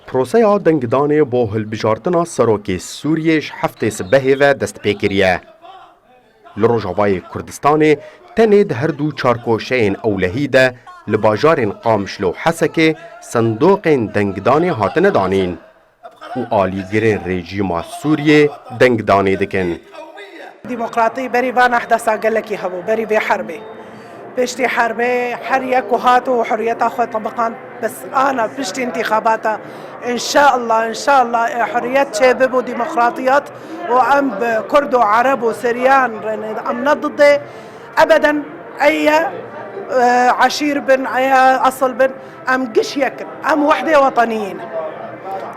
پروسەیا دەنگدانê بۆ hilbijartina Serokê Sûriyê ji heftê sibehê ve dest pê kiriye. Li Rojavayê Kurdistanê tenê di her du çarkoşeyên ewlehî de li bajarên Qamişlo û Hesekê sindoqên dengdanê hatine danîn û alîgirên rejîma Sûriyê dengdanê dikin. ديمقراطي بري فان أحداث قالك يهبو بري في حربي بشتي حربي حريك وهاتو وحرية أخوة طبقان بس أنا بشتي انتخاباتها إن شاء الله حرية شباب وديمقراطيات وأم كرد وعرب وسريان أم ضد أبدا أي عشير بن أي أصل بن أم قش يكن أم وحدة وطنيين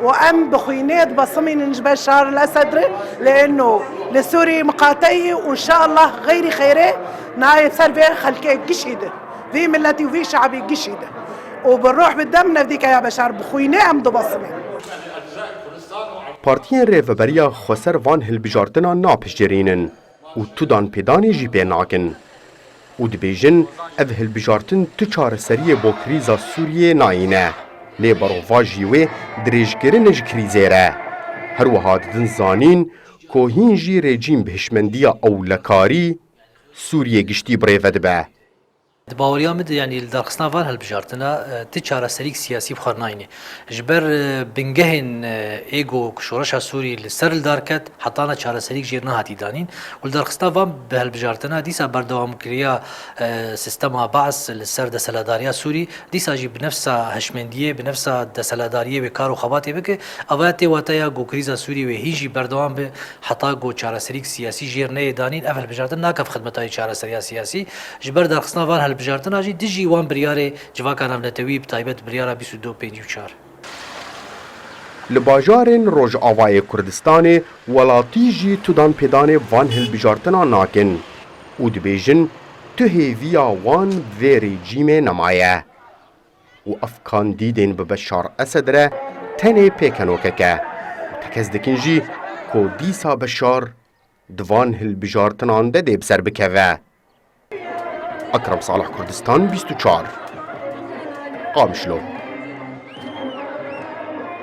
وأم بخوينات بصمين بشار الأسد لأنه لسوري مقاتي وإن شاء الله غير خيره نهاية سلبي خلقي قشيدة في ملتي وفي شعبي قشيدة وبنروح بالدم نفديك يا بشار بخوينات أم بصمين Partiyên Rêveberiya Xweser van hilbijartina napiştjirînin û tudan pêdanê jî pê nakin û dibêjin ev hilbijartin tu çareseriyê bo krîza Sûriyê nayîne. Lê berova jî wê dirêjkirinê ji krîzê re. Her wiha didin zanîn ku hîn jî rejîm bi hişmendiya ewlekarî Sûriyê giştî birêve dibe. باوریا مد یعنی درخصنا وان هالبجارتنا تجارة سريك سياسي بخرنايني جبر بنجهن ايجو كشورش سوري لسر الداركت حطانا جارة سريك جيرنا هاتي دانين والدرخصنا وان بهالبجارتنا ديسا بردوام كريا سيستما بعث لسر دسلاداريا سوري ديسا جي بنفسها هشمنديه بنفسها دسلاداريه بكارو خباتي بك اواتي واتايا جو كريزا سوري وهيجي بردوام حطا جو جارة سريك سياسي جيرنا دانين اول بجارتنا ناكف خدمتاي جارة سريا سياسي جبر درخصنا وان بجارتنا جی دیجی وان بریاره جواکان امنتوی بتایبت بریاره 2254 Li bajarên Rojavayê Kurdistanê welatî jî tudan pêdanê van hilbijartina nakin û dibêjin tu hêviya wan vê rejîmê nemaye û ev kandîdên bi Beşar Esed re tenê pêkenokeke û tekez dikin jî ku dîsa Beşar di van hilbijartinan de dê bi ser bikeve. أكرم صالح كردستان 24 قامشلو